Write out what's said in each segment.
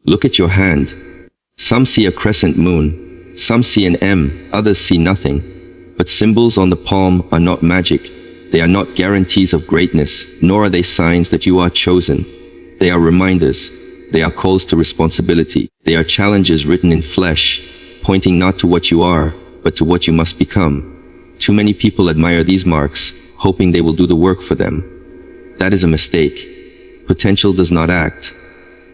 Look at your hand. Some see a crescent moon, some see an M, others see nothing. But symbols on the palm are not magic. They are not guarantees of greatness, nor are they signs that you are chosen. They are reminders. They are calls to responsibility. They are challenges written in flesh, pointing not to what you are, but to what you must become. Too many people admire these marks, hoping they will do the work for them. That is a mistake. Potential does not act.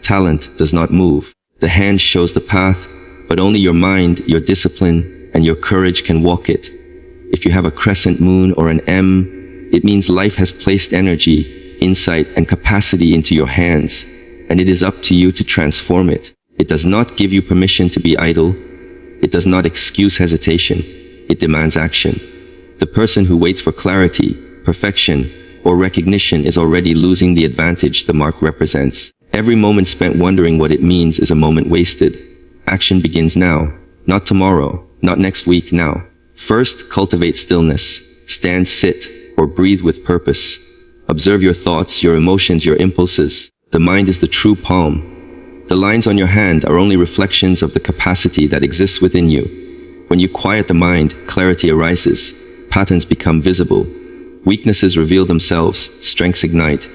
Talent does not move. The hand shows the path, but only your mind, your discipline, and your courage can walk it. If you have a crescent moon or an M, it means life has placed energy, insight, and capacity into your hands, and it is up to you to transform it. It does not give you permission to be idle. It does not excuse hesitation. It demands action. The person who waits for clarity, perfection, or recognition is already losing the advantage the mark represents. Every moment spent wondering what it means is a moment wasted. Action begins now, not tomorrow, not next week, now. First, cultivate stillness. Stand, sit, or breathe with purpose. Observe your thoughts, your emotions, your impulses. The mind is the true palm. The lines on your hand are only reflections of the capacity that exists within you. When you quiet the mind, clarity arises. Patterns become visible. Weaknesses reveal themselves, strengths ignite.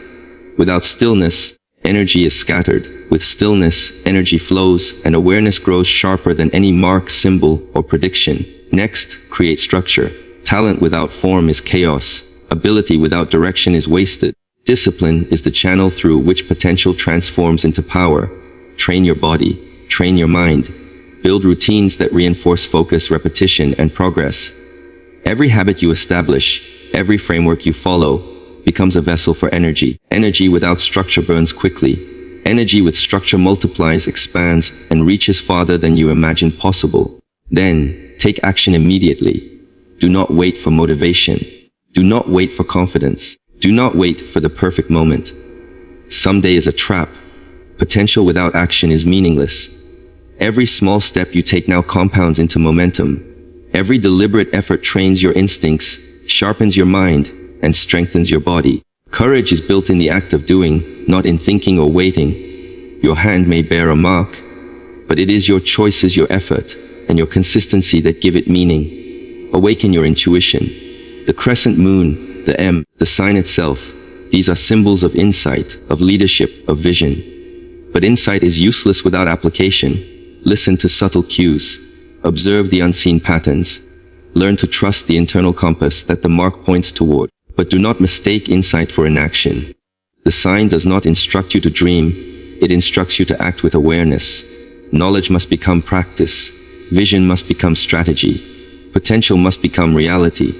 Without stillness, energy is scattered. With stillness, energy flows, and awareness grows sharper than any mark, symbol, or prediction. Next, create structure. Talent without form is chaos. Ability without direction is wasted. Discipline is the channel through which potential transforms into power. Train your body. Train your mind. Build routines that reinforce focus, repetition, and progress. Every habit you establish, every framework you follow, becomes a vessel for energy. Energy without structure burns quickly. Energy with structure multiplies, expands, and reaches farther than you imagined possible. Then, take action immediately. Do not wait for motivation. Do not wait for confidence. Do not wait for the perfect moment. Someday is a trap. Potential without action is meaningless. Every small step you take now compounds into momentum. Every deliberate effort trains your instincts, sharpens your mind, and strengthens your body. Courage is built in the act of doing, not in thinking or waiting. Your hand may bear a mark, but it is your choices, your effort, and your consistency that give it meaning. Awaken your intuition. The crescent moon, the M, the sign itself, these are symbols of insight, of leadership, of vision. But insight is useless without application. Listen to subtle cues. Observe the unseen patterns. Learn to trust the internal compass that the mark points toward. But do not mistake insight for inaction. The sign does not instruct you to dream. It instructs you to act with awareness. Knowledge must become practice. Vision must become strategy. Potential must become reality.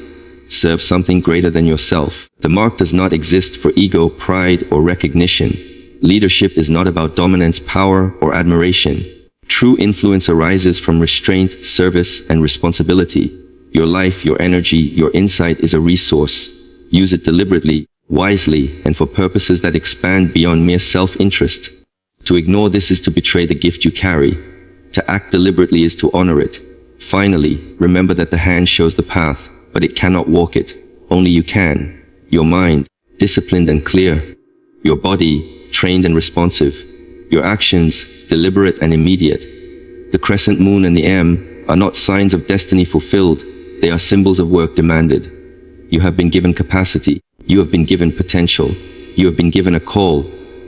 Serve something greater than yourself. The mark does not exist for ego, pride, or recognition. Leadership is not about dominance, power, or admiration. True influence arises from restraint, service, and responsibility. Your life, your energy, your insight is a resource. Use it deliberately, wisely, and for purposes that expand beyond mere self-interest. To ignore this is to betray the gift you carry. To act deliberately is to honor it. Finally, remember that the hand shows the path, but it cannot walk it. Only you can. Your mind, disciplined and clear. Your body, trained and responsive. Your actions, deliberate and immediate. The crescent moon and the M are not signs of destiny fulfilled. They are symbols of work demanded. You have been given capacity. You have been given potential. You have been given a call.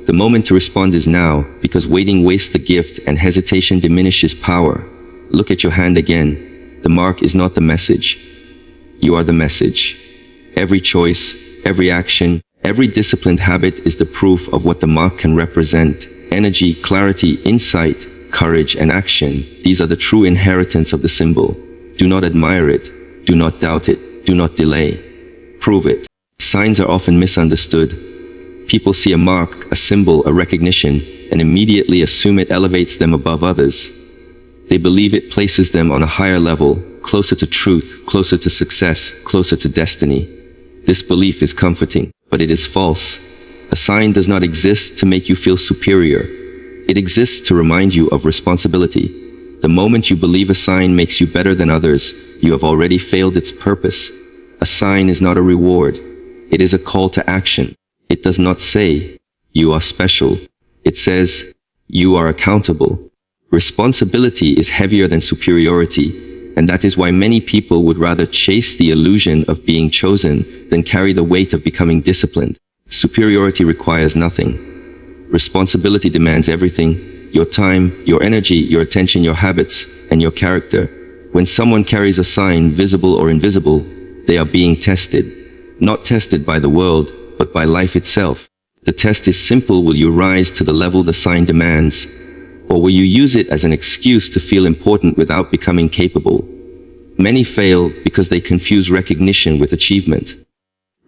The moment to respond is now, because waiting wastes the gift and hesitation diminishes power. Look at your hand again. The mark is not the message. You are the message. Every choice, every action, every disciplined habit is the proof of what the mark can represent. Energy, clarity, insight, courage, and action. These are the true inheritance of the symbol. Do not admire it. Do not doubt it. Do not delay. Prove it. Signs are often misunderstood. People see a mark, a symbol, a recognition, and immediately assume it elevates them above others. They believe it places them on a higher level, closer to truth, closer to success, closer to destiny. This belief is comforting, but it is false. A sign does not exist to make you feel superior. It exists to remind you of responsibility. The moment you believe a sign makes you better than others, you have already failed its purpose. A sign is not a reward. It is a call to action. It does not say, "You are special." It says, You are accountable. Responsibility is heavier than superiority, and that is why many people would rather chase the illusion of being chosen than carry the weight of becoming disciplined. Superiority requires nothing. Responsibility demands everything: your time, your energy, your attention, your habits, and your character. When someone carries a sign, visible or invisible, they are being tested. Not tested by the world, but by life itself. The test is simple: will you rise to the level the sign demands? Or will you use it as an excuse to feel important without becoming capable? Many fail because they confuse recognition with achievement.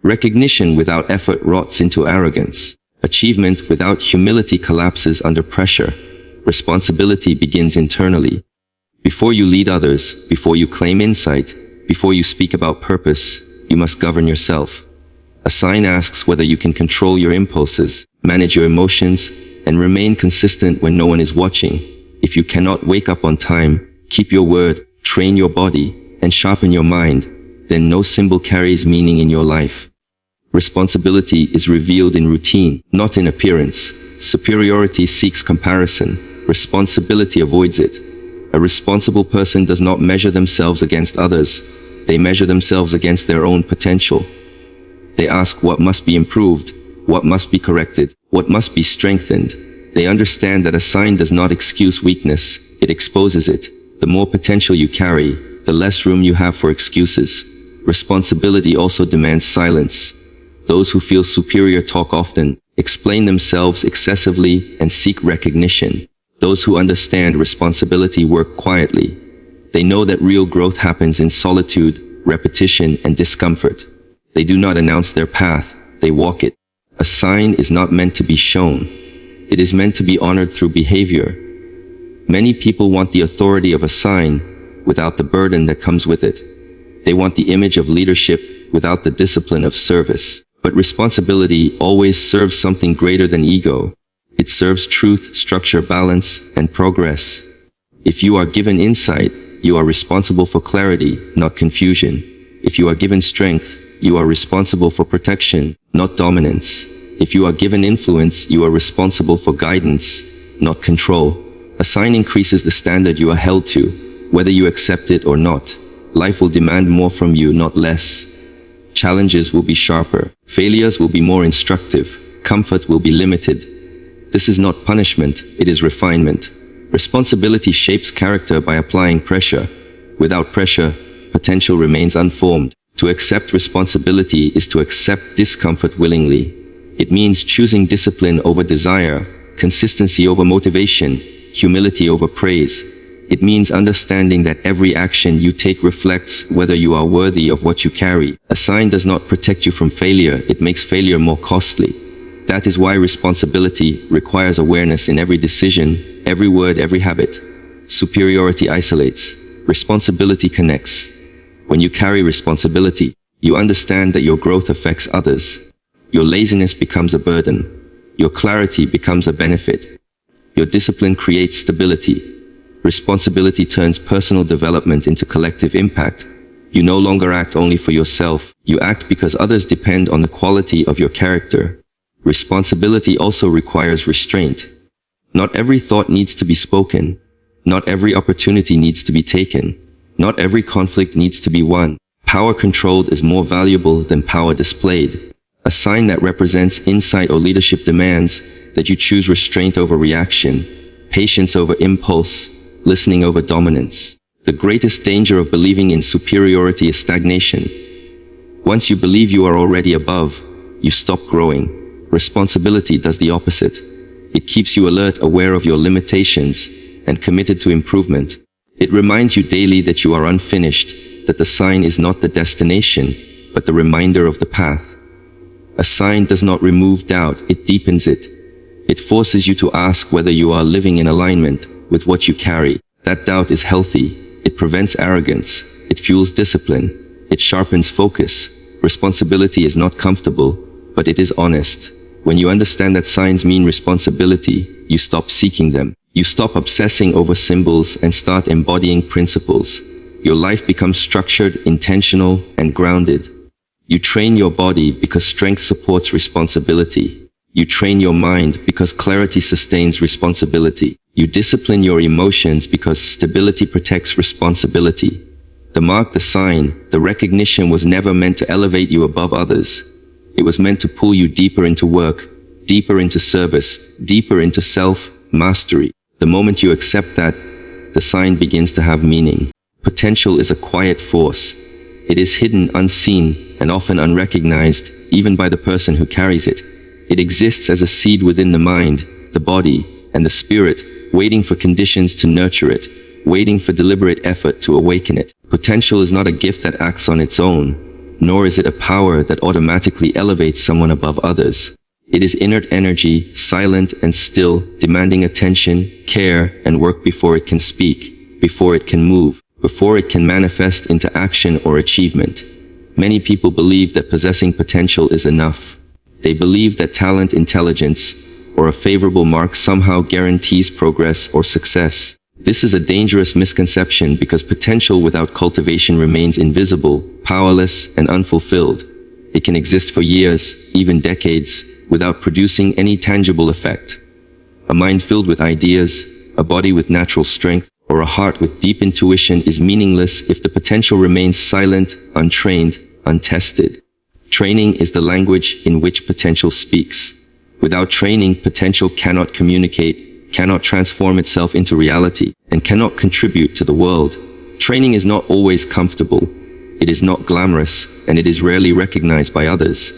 Recognition without effort rots into arrogance. Achievement without humility collapses under pressure. Responsibility begins internally. Before you lead others, before you claim insight, before you speak about purpose, you must govern yourself. A sign asks whether you can control your impulses, manage your emotions, and remain consistent when no one is watching. If you cannot wake up on time, keep your word, train your body, and sharpen your mind, then no symbol carries meaning in your life. Responsibility is revealed in routine, not in appearance. Superiority seeks comparison. Responsibility avoids it. A responsible person does not measure themselves against others. They measure themselves against their own potential. They ask what must be improved, what must be corrected, what must be strengthened. They understand that a sign does not excuse weakness, it exposes it. The more potential you carry, the less room you have for excuses. Responsibility also demands silence. Those who feel superior talk often, explain themselves excessively, and seek recognition. Those who understand responsibility work quietly. They know that real growth happens in solitude, repetition, and discomfort. They do not announce their path, they walk it. A sign is not meant to be shown. It is meant to be honored through behavior. Many people want the authority of a sign without the burden that comes with it. They want the image of leadership without the discipline of service. But responsibility always serves something greater than ego. It serves truth, structure, balance, and progress. If you are given insight, you are responsible for clarity, not confusion. If you are given strength, you are responsible for protection, not dominance. If you are given influence, you are responsible for guidance, not control. A sign increases the standard you are held to, whether you accept it or not. Life will demand more from you, not less. Challenges will be sharper. Failures will be more instructive. Comfort will be limited. This is not punishment, it is refinement. Responsibility shapes character by applying pressure. Without pressure, potential remains unformed. To accept responsibility is to accept discomfort willingly. It means choosing discipline over desire, consistency over motivation, humility over praise. It means understanding that every action you take reflects whether you are worthy of what you carry. A sign does not protect you from failure, it makes failure more costly. That is why responsibility requires awareness in every decision, every word, every habit. Superiority isolates. Responsibility connects. When you carry responsibility, you understand that your growth affects others. Your laziness becomes a burden. Your clarity becomes a benefit. Your discipline creates stability. Responsibility turns personal development into collective impact. You no longer act only for yourself. You act because others depend on the quality of your character. Responsibility also requires restraint. Not every thought needs to be spoken. Not every opportunity needs to be taken. Not every conflict needs to be won. Power controlled is more valuable than power displayed. A sign that represents insight or leadership demands that you choose restraint over reaction, patience over impulse, listening over dominance. The greatest danger of believing in superiority is stagnation. Once you believe you are already above, you stop growing. Responsibility does the opposite. It keeps you alert, aware of your limitations, and committed to improvement. It reminds you daily that you are unfinished, that the sign is not the destination, but the reminder of the path. A sign does not remove doubt, it deepens it. It forces you to ask whether you are living in alignment with what you carry. That doubt is healthy. It prevents arrogance. It fuels discipline. It sharpens focus. Responsibility is not comfortable, but it is honest. When you understand that signs mean responsibility, you stop seeking them. You stop obsessing over symbols and start embodying principles. Your life becomes structured, intentional, and grounded. You train your body because strength supports responsibility. You train your mind because clarity sustains responsibility. You discipline your emotions because stability protects responsibility. The mark, the sign, the recognition was never meant to elevate you above others. It was meant to pull you deeper into work, deeper into service, deeper into self-mastery. The moment you accept that, the sign begins to have meaning. Potential is a quiet force. It is hidden, unseen, and often unrecognized, even by the person who carries it. It exists as a seed within the mind, the body, and the spirit, waiting for conditions to nurture it, waiting for deliberate effort to awaken it. Potential is not a gift that acts on its own, nor is it a power that automatically elevates someone above others. It is inert energy, silent and still, demanding attention, care, and work before it can speak, before it can move, before it can manifest into action or achievement. Many people believe that possessing potential is enough. They believe that talent, intelligence, or a favorable mark somehow guarantees progress or success. This is a dangerous misconception because potential without cultivation remains invisible, powerless, and unfulfilled. It can exist for years, even decades, without producing any tangible effect. A mind filled with ideas, a body with natural strength, or a heart with deep intuition is meaningless if the potential remains silent, untrained, untested. Training is the language in which potential speaks. Without training, potential cannot communicate, cannot transform itself into reality, and cannot contribute to the world. Training is not always comfortable. It is not glamorous, and it is rarely recognized by others.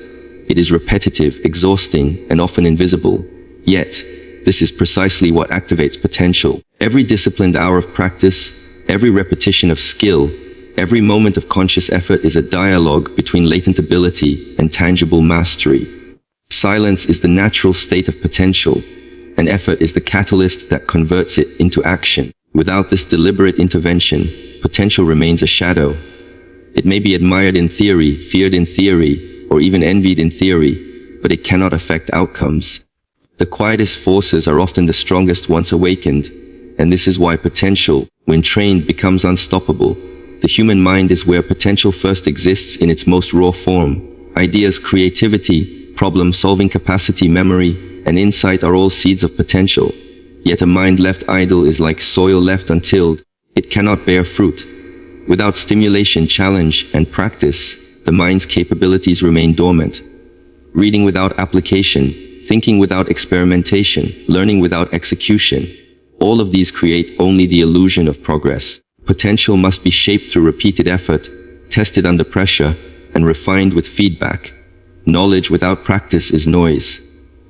It is repetitive, exhausting, and often invisible. Yet, this is precisely what activates potential. Every disciplined hour of practice, every repetition of skill, every moment of conscious effort is a dialogue between latent ability and tangible mastery. Silence is the natural state of potential, and effort is the catalyst that converts it into action. Without this deliberate intervention, potential remains a shadow. It may be admired in theory, feared in theory, or even envied in theory, but it cannot affect outcomes. The quietest forces are often the strongest once awakened, and this is why potential, when trained, becomes unstoppable. The human mind is where potential first exists in its most raw form. Ideas, creativity, problem-solving capacity, memory, and insight are all seeds of potential. Yet a mind left idle is like soil left untilled. It cannot bear fruit. Without stimulation, challenge, and practice, the mind's capabilities remain dormant. Reading without application, thinking without experimentation, learning without execution, all of these create only the illusion of progress. Potential must be shaped through repeated effort, tested under pressure, and refined with feedback. Knowledge without practice is noise.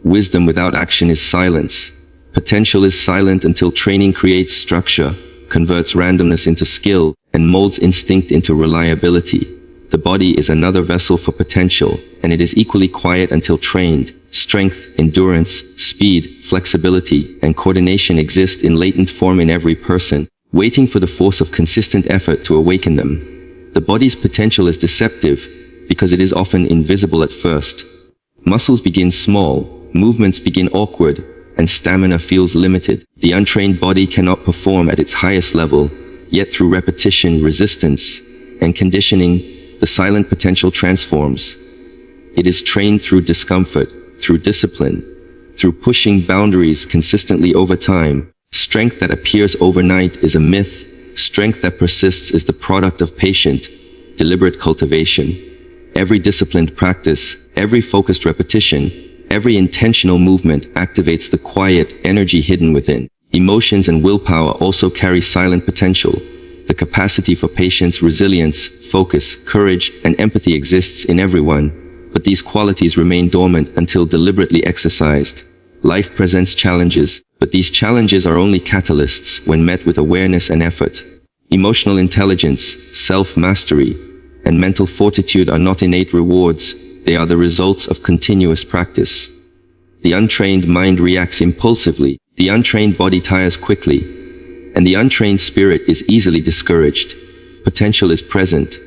Wisdom without action is silence. Potential is silent until training creates structure, converts randomness into skill, and molds instinct into reliability. The body is another vessel for potential, and it is equally quiet until trained. Strength, endurance, speed, flexibility, and coordination exist in latent form in every person, waiting for the force of consistent effort to awaken them. The body's potential is deceptive because it is often invisible at first. Muscles begin small, movements begin awkward, and stamina feels limited. The untrained body cannot perform at its highest level, yet through repetition, resistance, and conditioning, the silent potential transforms. It is trained through discomfort, through discipline, through pushing boundaries consistently over time. Strength that appears overnight is a myth. Strength that persists is the product of patient, deliberate cultivation. Every disciplined practice, every focused repetition, every intentional movement activates the quiet energy hidden within. Emotions and willpower also carry silent potential. The capacity for patience, resilience, focus, courage, and empathy exists in everyone, but these qualities remain dormant until deliberately exercised. Life presents challenges, but these challenges are only catalysts when met with awareness and effort. Emotional intelligence, self-mastery, and mental fortitude are not innate rewards, they are the results of continuous practice. The untrained mind reacts impulsively, the untrained body tires quickly, and the untrained spirit is easily discouraged. Potential is present,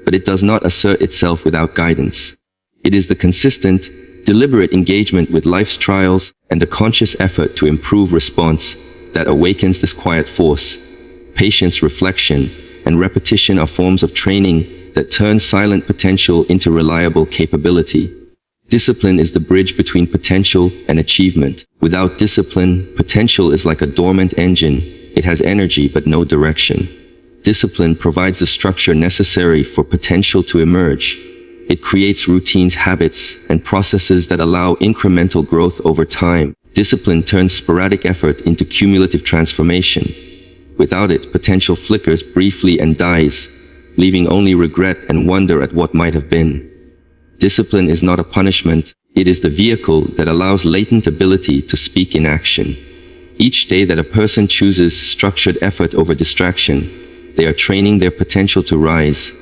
but it does not assert itself without guidance. It is the consistent, deliberate engagement with life's trials and the conscious effort to improve response that awakens this quiet force. Patience, reflection, and repetition are forms of training that turn silent potential into reliable capability. Discipline is the bridge between potential and achievement. Without discipline, potential is like a dormant engine. It has energy but no direction. Discipline provides the structure necessary for potential to emerge. It creates routines, habits, and processes that allow incremental growth over time. Discipline turns sporadic effort into cumulative transformation. Without it, potential flickers briefly and dies, leaving only regret and wonder at what might have been. Discipline is not a punishment, it is the vehicle that allows latent ability to speak in action. Each day that a person chooses structured effort over distraction, they are training their potential to rise,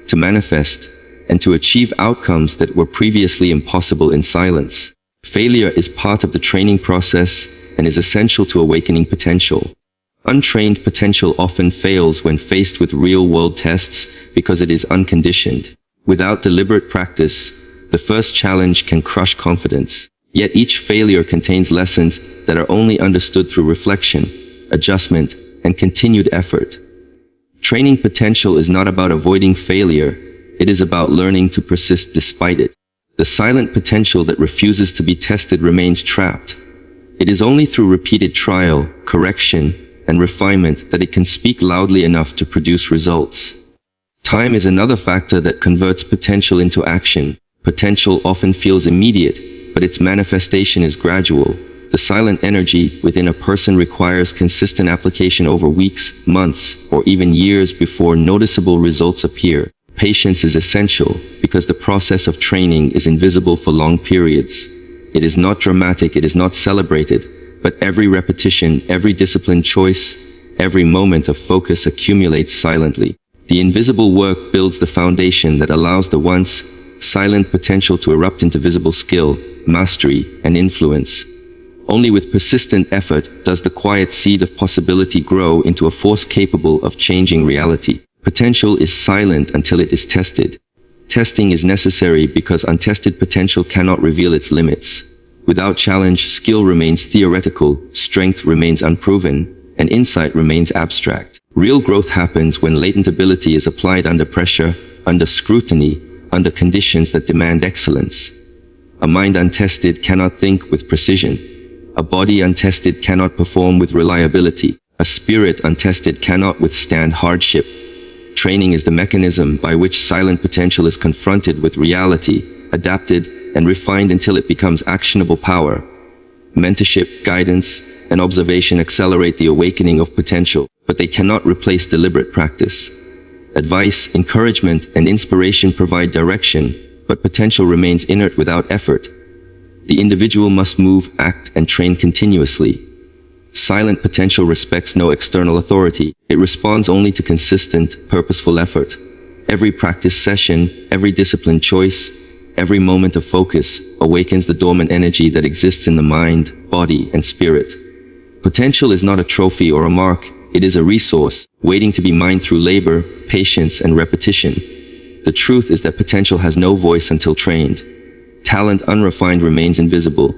to manifest, and to achieve outcomes that were previously impossible in silence. Failure is part of the training process and is essential to awakening potential. Untrained potential often fails when faced with real-world tests because it is unconditioned. Without deliberate practice, the first challenge can crush confidence. Yet each failure contains lessons that are only understood through reflection, adjustment, and continued effort. Training potential is not about avoiding failure, it is about learning to persist despite it. The silent potential that refuses to be tested remains trapped. It is only through repeated trial, correction, and refinement that it can speak loudly enough to produce results. Time is another factor that converts potential into action. Potential often feels immediate, but its manifestation is gradual. The silent energy within a person requires consistent application over weeks, months, or even years before noticeable results appear. Patience is essential because the process of training is invisible for long periods. It is not dramatic, it is not celebrated, but every repetition, every disciplined choice, every moment of focus accumulates silently. The invisible work builds the foundation that allows the once silent potential to erupt into visible skill, mastery, and influence. Only with persistent effort does the quiet seed of possibility grow into a force capable of changing reality. Potential is silent until it is tested. Testing is necessary because untested potential cannot reveal its limits. Without challenge, skill remains theoretical, strength remains unproven, and insight remains abstract. Real growth happens when latent ability is applied under pressure, under scrutiny, under conditions that demand excellence. A mind untested cannot think with precision. A body untested cannot perform with reliability. A spirit untested cannot withstand hardship. Training is the mechanism by which silent potential is confronted with reality, adapted, and refined until it becomes actionable power. Mentorship, guidance, and observation accelerate the awakening of potential, but they cannot replace deliberate practice. Advice, encouragement, and inspiration provide direction, but potential remains inert without effort. The individual must move, act, and train continuously. Silent potential respects no external authority. It responds only to consistent, purposeful effort. Every practice session, every disciplined choice, every moment of focus awakens the dormant energy that exists in the mind, body, and spirit. Potential is not a trophy or a mark. It is a resource, waiting to be mined through labor, patience, and repetition. The truth is that potential has no voice until trained. Talent unrefined remains invisible.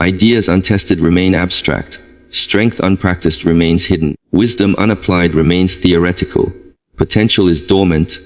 Ideas untested remain abstract. Strength unpracticed remains hidden. Wisdom unapplied remains theoretical. Potential is dormant,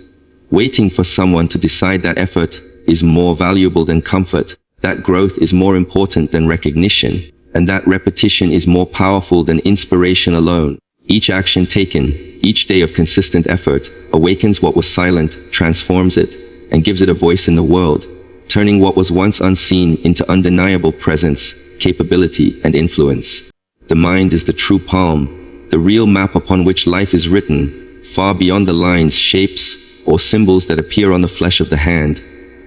waiting for someone to decide that effort is more valuable than comfort, that growth is more important than recognition, and that repetition is more powerful than inspiration alone. Each action taken, each day of consistent effort, awakens what was silent, transforms it, and gives it a voice in the world, turning what was once unseen into undeniable presence, capability, and influence. The mind is the true palm, the real map upon which life is written, far beyond the lines, shapes, or symbols that appear on the flesh of the hand.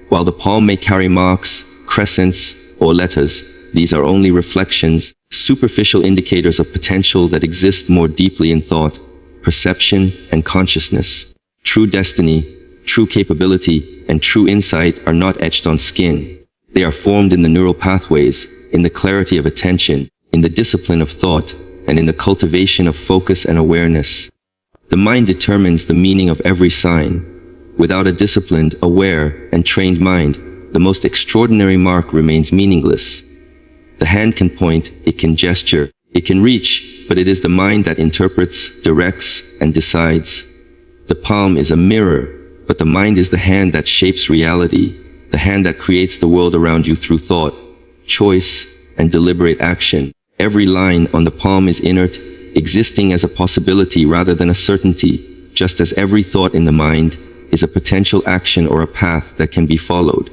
While the palm may carry marks, crescents, or letters, these are only reflections, superficial indicators of potential that exist more deeply in thought, perception, and consciousness. True destiny, true capability, and true insight are not etched on skin. They are formed in the neural pathways, in the clarity of attention, in the discipline of thought, and in the cultivation of focus and awareness. The mind determines the meaning of every sign. Without a disciplined, aware, and trained mind, the most extraordinary mark remains meaningless. The hand can point, it can gesture, it can reach, but it is the mind that interprets, directs, and decides. The palm is a mirror, but the mind is the hand that shapes reality, the hand that creates the world around you through thought, choice, and deliberate action. Every line on the palm is inert, existing as a possibility rather than a certainty, just as every thought in the mind is a potential action or a path that can be followed.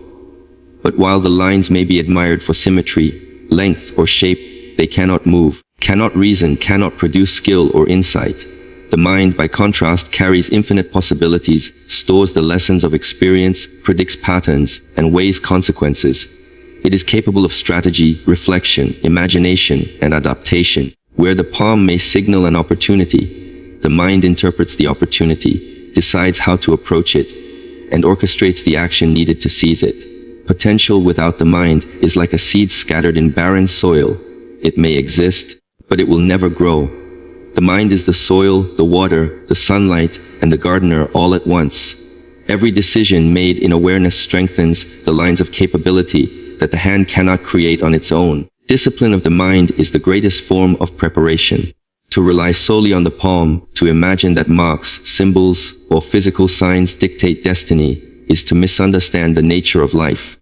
But while the lines may be admired for symmetry, length, or shape, they cannot move, cannot reason, cannot produce skill or insight. The mind, by contrast, carries infinite possibilities, stores the lessons of experience, predicts patterns, and weighs consequences. It is capable of strategy, reflection, imagination, and adaptation. Where the palm may signal an opportunity, the mind interprets the opportunity, decides how to approach it, and orchestrates the action needed to seize it. Potential without the mind is like a seed scattered in barren soil. It may exist, but it will never grow. The mind is the soil, the water, the sunlight, and the gardener all at once. Every decision made in awareness strengthens the lines of capability that the hand cannot create on its own. Discipline of the mind is the greatest form of preparation. To rely solely on the palm, to imagine that marks, symbols, or physical signs dictate destiny, is to misunderstand the nature of life.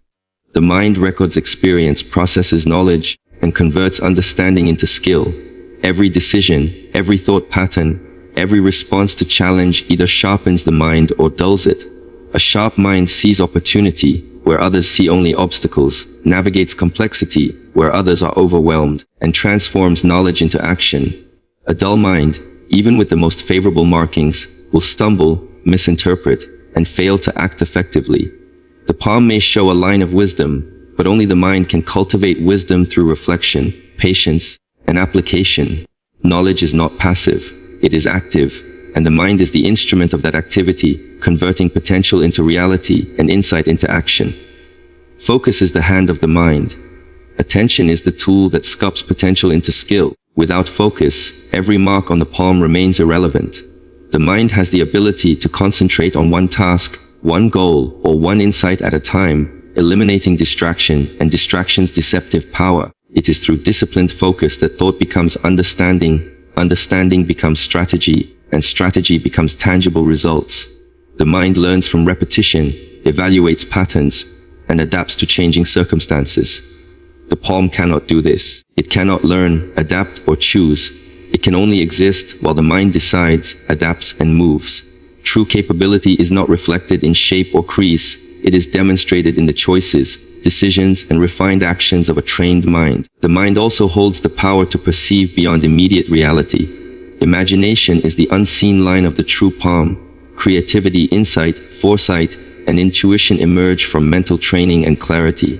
The mind records experience, processes knowledge, and converts understanding into skill. Every decision, every thought pattern, every response to challenge either sharpens the mind or dulls it. A sharp mind sees opportunity where others see only obstacles, navigates complexity where others are overwhelmed, and transforms knowledge into action. A dull mind, even with the most favorable markings, will stumble, misinterpret, and fail to act effectively. The palm may show a line of wisdom, but only the mind can cultivate wisdom through reflection, patience, and application. Knowledge is not passive, it is active, and the mind is the instrument of that activity, converting potential into reality and insight into action. Focus is the hand of the mind. Attention is the tool that sculpts potential into skill. Without focus, every mark on the palm remains irrelevant. The mind has the ability to concentrate on one task, one goal, or one insight at a time, eliminating distraction and distraction's deceptive power. It is through disciplined focus that thought becomes understanding, understanding becomes strategy, and strategy becomes tangible results. The mind learns from repetition, evaluates patterns, and adapts to changing circumstances. The palm cannot do this. It cannot learn, adapt, or choose. It can only exist while the mind decides, adapts, and moves. True capability is not reflected in shape or crease. It is demonstrated in the choices, decisions, and refined actions of a trained mind. The mind also holds the power to perceive beyond immediate reality. Imagination is the unseen line of the true palm. Creativity, insight, foresight, and intuition emerge from mental training and clarity.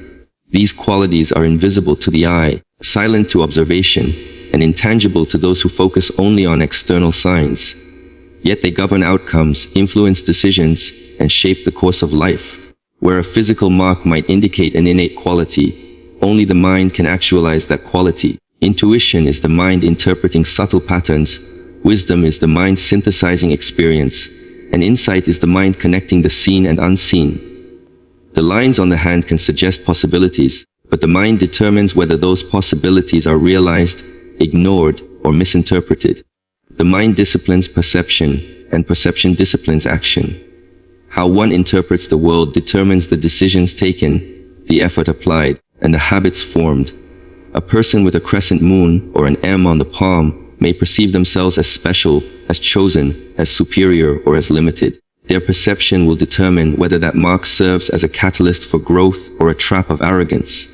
These qualities are invisible to the eye, silent to observation, and intangible to those who focus only on external signs. Yet they govern outcomes, influence decisions, and shape the course of life. Where a physical mark might indicate an innate quality, only the mind can actualize that quality. Intuition is the mind interpreting subtle patterns, wisdom is the mind synthesizing experience, and insight is the mind connecting the seen and unseen. The lines on the hand can suggest possibilities, but the mind determines whether those possibilities are realized, ignored, or misinterpreted. The mind disciplines perception, and perception disciplines action. How one interprets the world determines the decisions taken, the effort applied, and the habits formed. A person with a crescent moon or an M on the palm may perceive themselves as special, as chosen, as superior, or as limited. Their perception will determine whether that mark serves as a catalyst for growth or a trap of arrogance.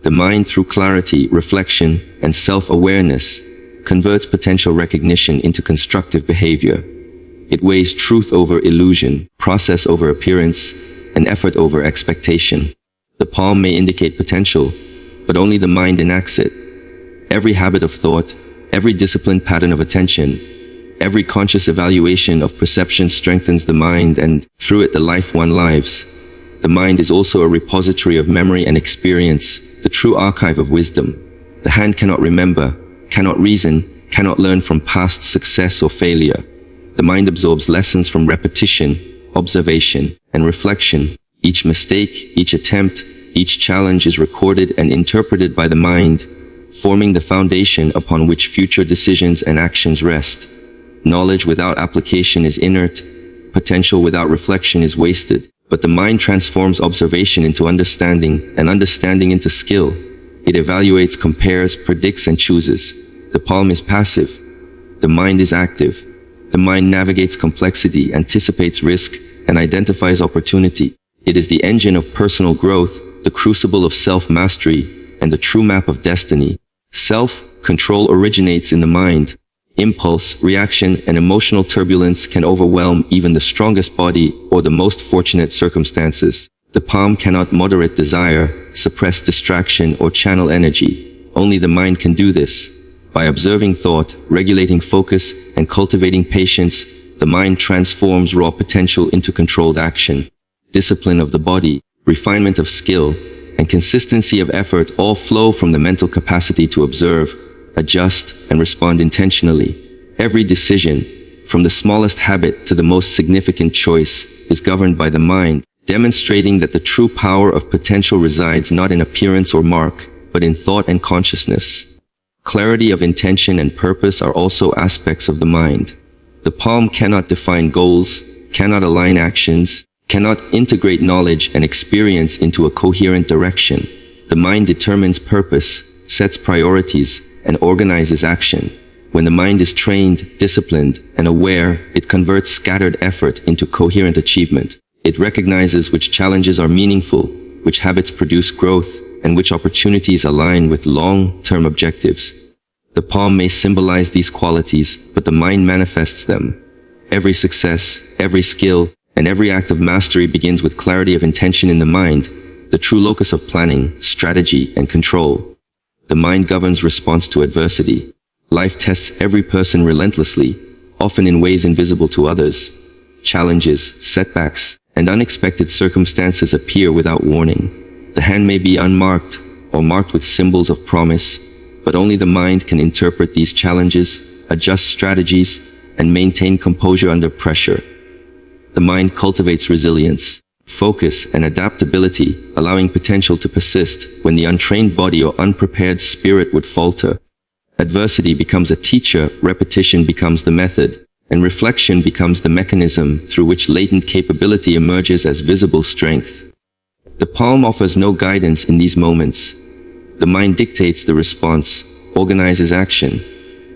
The mind, through clarity, reflection, and self-awareness, converts potential recognition into constructive behavior. It weighs truth over illusion, process over appearance, and effort over expectation. The palm may indicate potential, but only the mind enacts it. Every habit of thought, every disciplined pattern of attention, every conscious evaluation of perception strengthens the mind, and, through it, the life one lives. The mind is also a repository of memory and experience, the true archive of wisdom. The hand cannot remember, cannot reason, cannot learn from past success or failure. The mind absorbs lessons from repetition, observation, and reflection. Each mistake, each attempt, each challenge is recorded and interpreted by the mind, forming the foundation upon which future decisions and actions rest. Knowledge without application is inert. Potential without reflection is wasted. But the mind transforms observation into understanding, and understanding into skill. It evaluates, compares, predicts, and chooses. The palm is passive. The mind is active. The mind navigates complexity, anticipates risk, and identifies opportunity. It is the engine of personal growth, the crucible of self-mastery, and the true map of destiny. Self-control originates in the mind. Impulse, reaction, and emotional turbulence can overwhelm even the strongest body or the most fortunate circumstances. The palm cannot moderate desire, suppress distraction, or channel energy. Only the mind can do this. By observing thought, regulating focus, and cultivating patience, the mind transforms raw potential into controlled action. Discipline of the body, refinement of skill, and consistency of effort all flow from the mental capacity to observe, adjust, and respond intentionally. Every decision, from the smallest habit to the most significant choice, is governed by the mind, demonstrating that the true power of potential resides not in appearance or mark, but in thought and consciousness. Clarity of intention and purpose are also aspects of the mind. The palm cannot define goals, cannot align actions, cannot integrate knowledge and experience into a coherent direction. The mind determines purpose, sets priorities, and organizes action. When the mind is trained, disciplined, and aware, it converts scattered effort into coherent achievement. It recognizes which challenges are meaningful, which habits produce growth, and which opportunities align with long-term objectives. The palm may symbolize these qualities, but the mind manifests them. Every success, every skill, and every act of mastery begins with clarity of intention in the mind, the true locus of planning, strategy, and control. The mind governs response to adversity. Life tests every person relentlessly, often in ways invisible to others. Challenges, setbacks, and unexpected circumstances appear without warning. The hand may be unmarked, or marked with symbols of promise, but only the mind can interpret these challenges, adjust strategies, and maintain composure under pressure. The mind cultivates resilience, focus, and adaptability, allowing potential to persist when the untrained body or unprepared spirit would falter. Adversity becomes a teacher, repetition becomes the method, and reflection becomes the mechanism through which latent capability emerges as visible strength. The palm offers no guidance in these moments. The mind dictates the response, organizes action,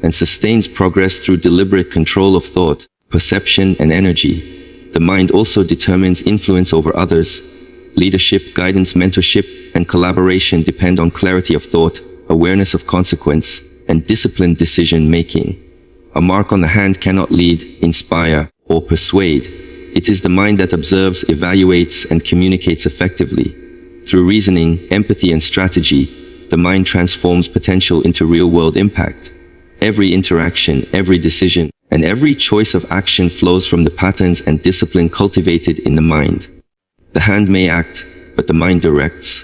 and sustains progress through deliberate control of thought, perception, and energy. The mind also determines influence over others. Leadership, guidance, mentorship, and collaboration depend on clarity of thought, awareness of consequence, and disciplined decision-making. A mark on the hand cannot lead, inspire, or persuade. It is the mind that observes, evaluates, and communicates effectively. Through reasoning, empathy, and strategy, the mind transforms potential into real-world impact. Every interaction, every decision, and every choice of action flows from the patterns and discipline cultivated in the mind. The hand may act, but the mind directs.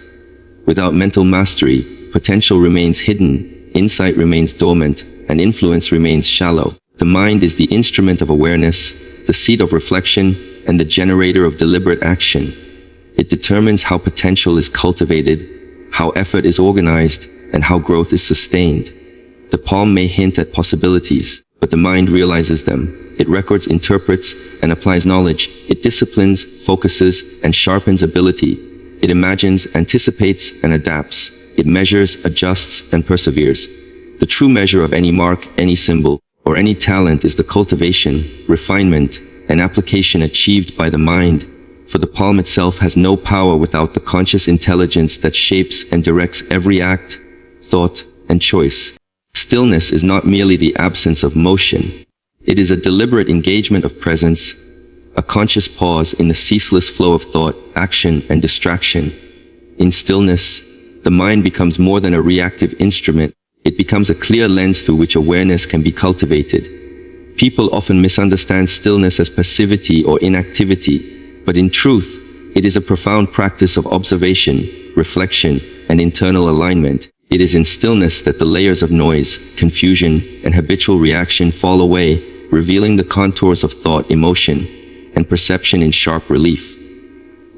Without mental mastery, potential remains hidden, insight remains dormant, and influence remains shallow. The mind is the instrument of awareness, the seat of reflection, and the generator of deliberate action. It determines how potential is cultivated, how effort is organized, and how growth is sustained. The palm may hint at possibilities, but the mind realizes them. It records, interprets, and applies knowledge. It disciplines, focuses, and sharpens ability. It imagines, anticipates, and adapts. It measures, adjusts, and perseveres. The true measure of any mark, any symbol, or any talent is the cultivation, refinement, and application achieved by the mind. For the palm itself has no power without the conscious intelligence that shapes and directs every act, thought, and choice. Stillness is not merely the absence of motion. It is a deliberate engagement of presence, a conscious pause in the ceaseless flow of thought, action, and distraction. In stillness, the mind becomes more than a reactive instrument. It becomes a clear lens through which awareness can be cultivated. People often misunderstand stillness as passivity or inactivity, but in truth, it is a profound practice of observation, reflection, and internal alignment. It is in stillness that the layers of noise, confusion, and habitual reaction fall away, revealing the contours of thought, emotion, and perception in sharp relief.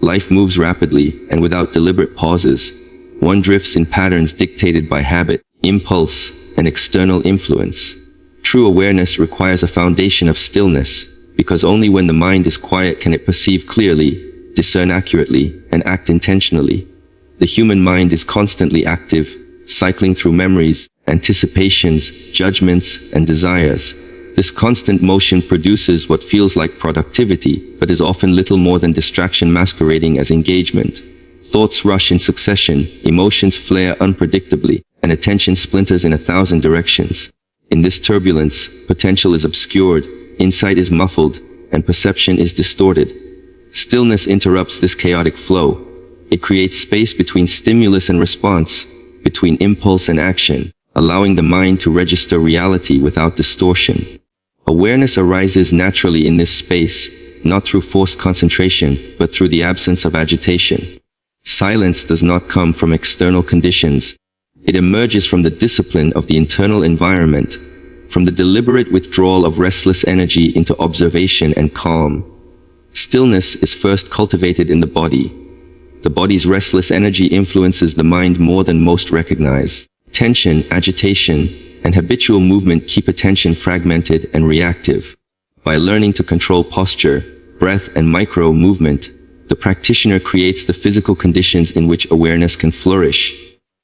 Life moves rapidly, and without deliberate pauses. One drifts in patterns dictated by habit, impulse, and external influence. True awareness requires a foundation of stillness, because only when the mind is quiet can it perceive clearly, discern accurately, and act intentionally. The human mind is constantly active, cycling through memories, anticipations, judgments, and desires. This constant motion produces what feels like productivity, but is often little more than distraction masquerading as engagement. Thoughts rush in succession, emotions flare unpredictably, and attention splinters in 1,000 directions. In this turbulence, potential is obscured, insight is muffled, and perception is distorted. Stillness interrupts this chaotic flow. It creates space between stimulus and response, between impulse and action, allowing the mind to register reality without distortion. Awareness arises naturally in this space, not through forced concentration, but through the absence of agitation. Silence does not come from external conditions. It emerges from the discipline of the internal environment, from the deliberate withdrawal of restless energy into observation and calm. Stillness is first cultivated in the body. The body's restless energy influences the mind more than most recognize. Tension, agitation, and habitual movement keep attention fragmented and reactive. By learning to control posture, breath, and micro-movement, the practitioner creates the physical conditions in which awareness can flourish.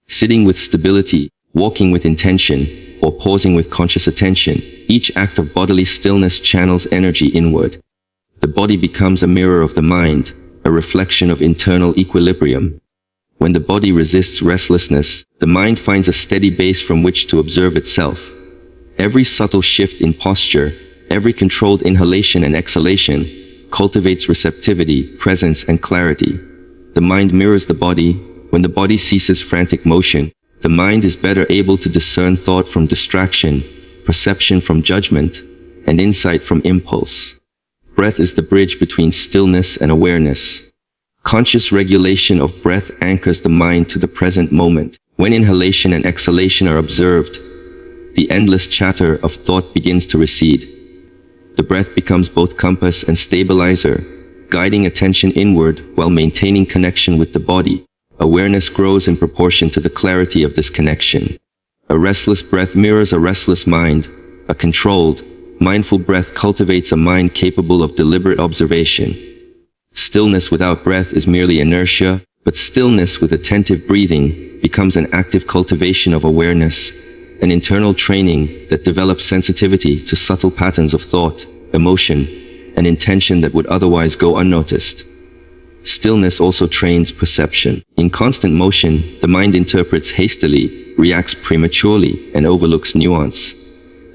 Sitting with stability, walking with intention, or pausing with conscious attention, each act of bodily stillness channels energy inward. The body becomes a mirror of the mind, a reflection of internal equilibrium. When the body resists restlessness, the mind finds a steady base from which to observe itself. Every subtle shift in posture, every controlled inhalation and exhalation, cultivates receptivity, presence, and clarity. The mind mirrors the body. When the body ceases frantic motion, the mind is better able to discern thought from distraction, perception from judgment, and insight from impulse. Breath is the bridge between stillness and awareness. Conscious regulation of breath anchors the mind to the present moment. When inhalation and exhalation are observed, the endless chatter of thought begins to recede. The breath becomes both compass and stabilizer, guiding attention inward while maintaining connection with the body. Awareness grows in proportion to the clarity of this connection. A restless breath mirrors a restless mind. A controlled, mindful breath cultivates a mind capable of deliberate observation. Stillness without breath is merely inertia, but stillness with attentive breathing becomes an active cultivation of awareness, an internal training that develops sensitivity to subtle patterns of thought, emotion, and intention that would otherwise go unnoticed. Stillness also trains perception. In constant motion, the mind interprets hastily, reacts prematurely, and overlooks nuance.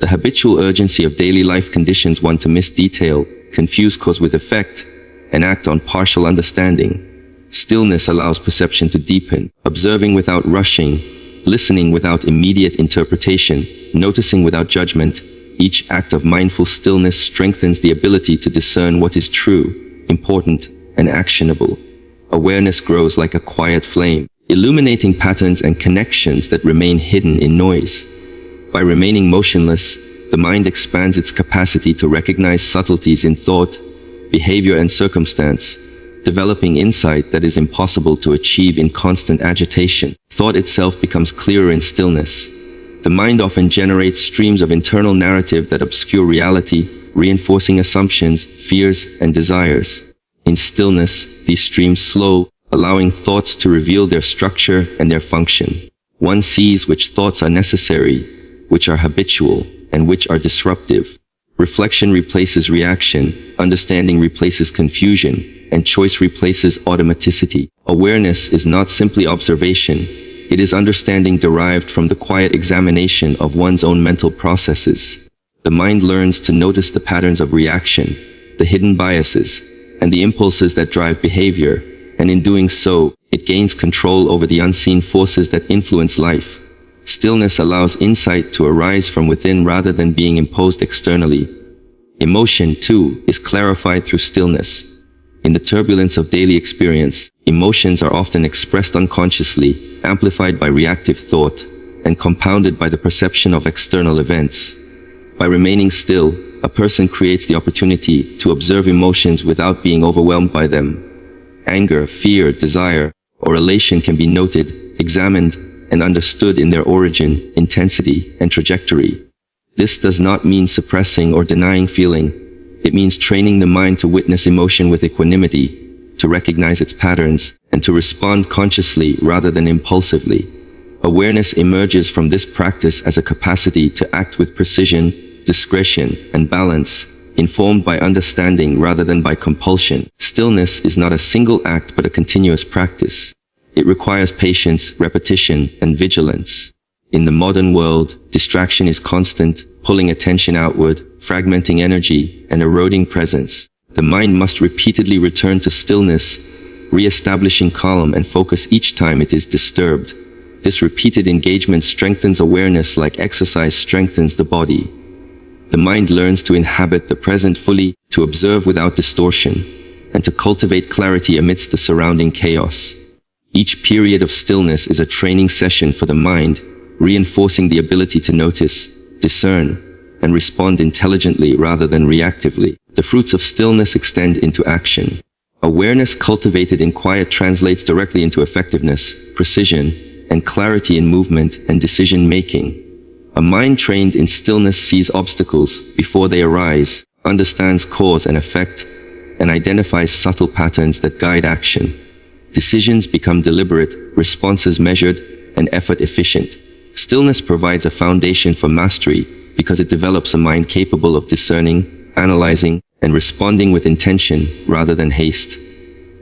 The habitual urgency of daily life conditions one to miss detail, confuse cause with effect, and act on partial understanding. Stillness allows perception to deepen, observing without rushing, listening without immediate interpretation, noticing without judgment. Each act of mindful stillness strengthens the ability to discern what is true, important, and actionable. Awareness grows like a quiet flame, illuminating patterns and connections that remain hidden in noise. By remaining motionless, the mind expands its capacity to recognize subtleties in thought, behavior, and circumstance, developing insight that is impossible to achieve in constant agitation. Thought itself becomes clearer in stillness. The mind often generates streams of internal narrative that obscure reality, reinforcing assumptions, fears, and desires. In stillness, these streams slow, allowing thoughts to reveal their structure and their function. One sees which thoughts are necessary, which are habitual, and which are disruptive. Reflection replaces reaction, understanding replaces confusion, and choice replaces automaticity. Awareness is not simply observation. It is understanding derived from the quiet examination of one's own mental processes. The mind learns to notice the patterns of reaction, the hidden biases, and the impulses that drive behavior, and in doing so, it gains control over the unseen forces that influence life. Stillness allows insight to arise from within rather than being imposed externally. Emotion, too, is clarified through stillness. In the turbulence of daily experience, emotions are often expressed unconsciously, amplified by reactive thought, and compounded by the perception of external events. By remaining still, a person creates the opportunity to observe emotions without being overwhelmed by them. Anger, fear, desire, or elation can be noted, examined, and understood in their origin, intensity, and trajectory. This does not mean suppressing or denying feeling. It means training the mind to witness emotion with equanimity, to recognize its patterns, and to respond consciously rather than impulsively. Awareness emerges from this practice as a capacity to act with precision, discretion, and balance, informed by understanding rather than by compulsion. Stillness is not a single act but a continuous practice. It requires patience, repetition, and vigilance. In the modern world, distraction is constant, pulling attention outward, fragmenting energy, and eroding presence. The mind must repeatedly return to stillness, re-establishing calm and focus each time it is disturbed. This repeated engagement strengthens awareness like exercise strengthens the body. The mind learns to inhabit the present fully, to observe without distortion, and to cultivate clarity amidst the surrounding chaos. Each period of stillness is a training session for the mind, reinforcing the ability to notice, discern, and respond intelligently rather than reactively. The fruits of stillness extend into action. Awareness cultivated in quiet translates directly into effectiveness, precision, and clarity in movement and decision-making. A mind trained in stillness sees obstacles before they arise, understands cause and effect, and identifies subtle patterns that guide action. Decisions become deliberate, responses measured, and effort efficient. Stillness provides a foundation for mastery because it develops a mind capable of discerning, analyzing, and responding with intention rather than haste.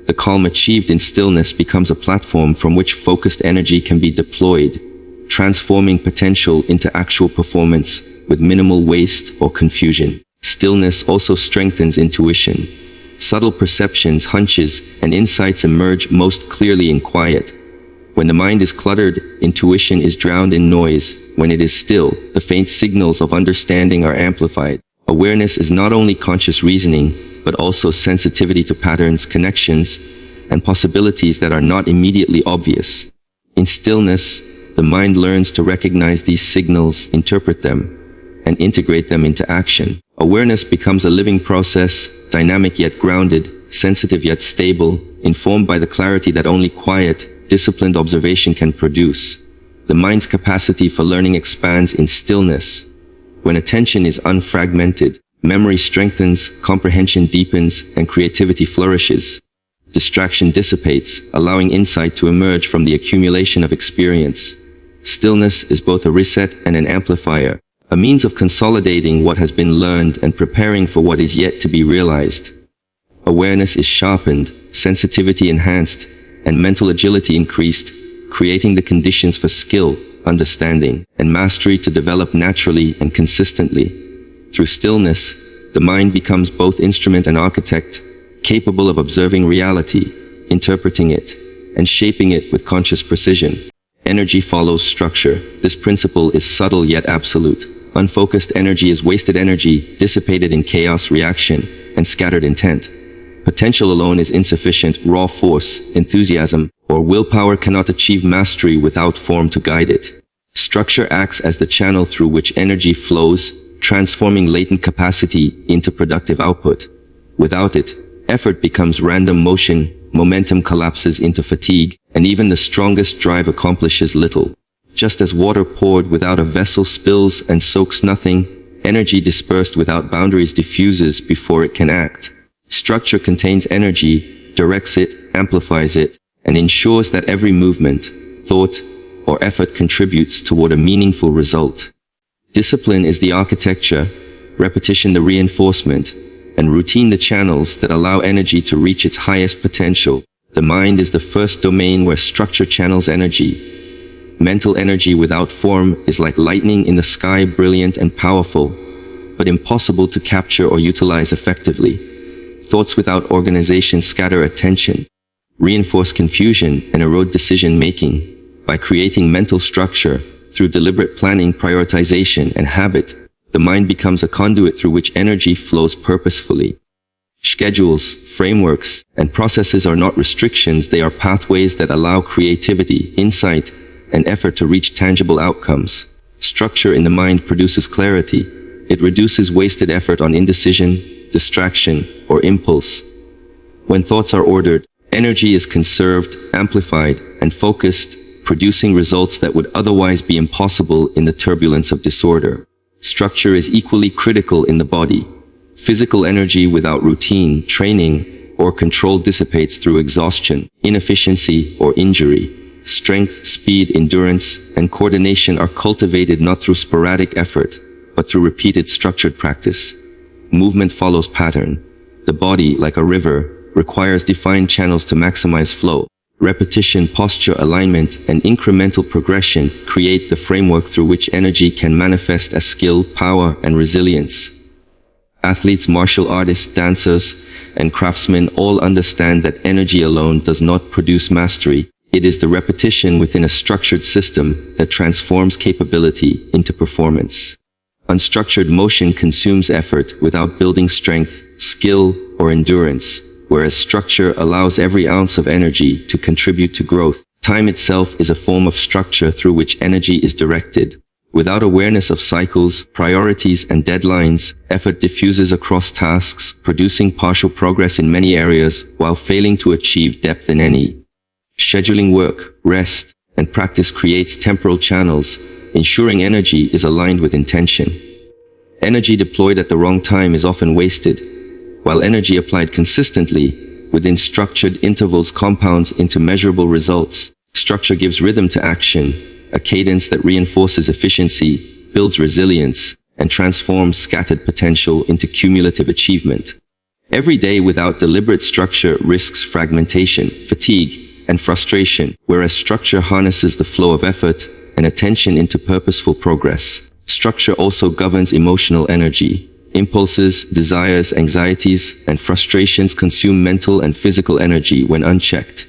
The calm achieved in stillness becomes a platform from which focused energy can be deployed, transforming potential into actual performance with minimal waste or confusion. Stillness also strengthens intuition. Subtle perceptions, hunches, and insights emerge most clearly in quiet. When the mind is cluttered, intuition is drowned in noise. When it is still, the faint signals of understanding are amplified. Awareness is not only conscious reasoning, but also sensitivity to patterns, connections, and possibilities that are not immediately obvious. In stillness, the mind learns to recognize these signals, interpret them, and integrate them into action. Awareness becomes a living process, dynamic yet grounded, sensitive yet stable, informed by the clarity that only quiet, disciplined observation can produce. The mind's capacity for learning expands in stillness. When attention is unfragmented, memory strengthens, comprehension deepens, and creativity flourishes. Distraction dissipates, allowing insight to emerge from the accumulation of experience. Stillness is both a reset and an amplifier, a means of consolidating what has been learned and preparing for what is yet to be realized. Awareness is sharpened, sensitivity enhanced, and mental agility increased, creating the conditions for skill, understanding, and mastery to develop naturally and consistently. Through stillness, the mind becomes both instrument and architect, capable of observing reality, interpreting it, and shaping it with conscious precision. Energy follows structure. This principle is subtle yet absolute. Unfocused energy is wasted energy, dissipated in chaos, reaction, and scattered intent. Potential alone is insufficient. Raw force, enthusiasm, or willpower cannot achieve mastery without form to guide it. Structure acts as the channel through which energy flows, transforming latent capacity into productive output. Without it, effort becomes random motion, momentum collapses into fatigue, and even the strongest drive accomplishes little. Just as water poured without a vessel spills and soaks nothing, energy dispersed without boundaries diffuses before it can act. Structure contains energy, directs it, amplifies it, and ensures that every movement, thought, or effort contributes toward a meaningful result. Discipline is the architecture, repetition the reinforcement, and routine the channels that allow energy to reach its highest potential. The mind is the first domain where structure channels energy. Mental energy without form is like lightning in the sky, brilliant and powerful, but impossible to capture or utilize effectively. Thoughts without organization scatter attention, reinforce confusion, and erode decision-making. By creating mental structure, through deliberate planning, prioritization, and habit, the mind becomes a conduit through which energy flows purposefully. Schedules, frameworks, and processes are not restrictions, they are pathways that allow creativity, insight, and effort to reach tangible outcomes. Structure in the mind produces clarity. It reduces wasted effort on indecision, distraction, or impulse. When thoughts are ordered, energy is conserved, amplified, and focused, producing results that would otherwise be impossible in the turbulence of disorder. Structure is equally critical in the body. Physical energy without routine, training, or control dissipates through exhaustion, inefficiency, or injury. Strength, speed, endurance, and coordination are cultivated not through sporadic effort, but through repeated structured practice. Movement follows pattern. The body, like a river, requires defined channels to maximize flow. Repetition, posture, alignment, and incremental progression create the framework through which energy can manifest as skill, power, and resilience. Athletes, martial artists, dancers, and craftsmen all understand that energy alone does not produce mastery. It is the repetition within a structured system that transforms capability into performance. Unstructured motion consumes effort without building strength, skill, or endurance, whereas structure allows every ounce of energy to contribute to growth. Time itself is a form of structure through which energy is directed. Without awareness of cycles, priorities, and deadlines, effort diffuses across tasks, producing partial progress in many areas while failing to achieve depth in any. Scheduling work, rest, and practice creates temporal channels, ensuring energy is aligned with intention. Energy deployed at the wrong time is often wasted, while energy applied consistently within structured intervals compounds into measurable results. Structure gives rhythm to action, a cadence that reinforces efficiency, builds resilience, and transforms scattered potential into cumulative achievement. Every day without deliberate structure risks fragmentation, fatigue, and frustration, whereas structure harnesses the flow of effort and attention into purposeful progress. Structure also governs emotional energy. Impulses, desires, anxieties, and frustrations consume mental and physical energy when unchecked.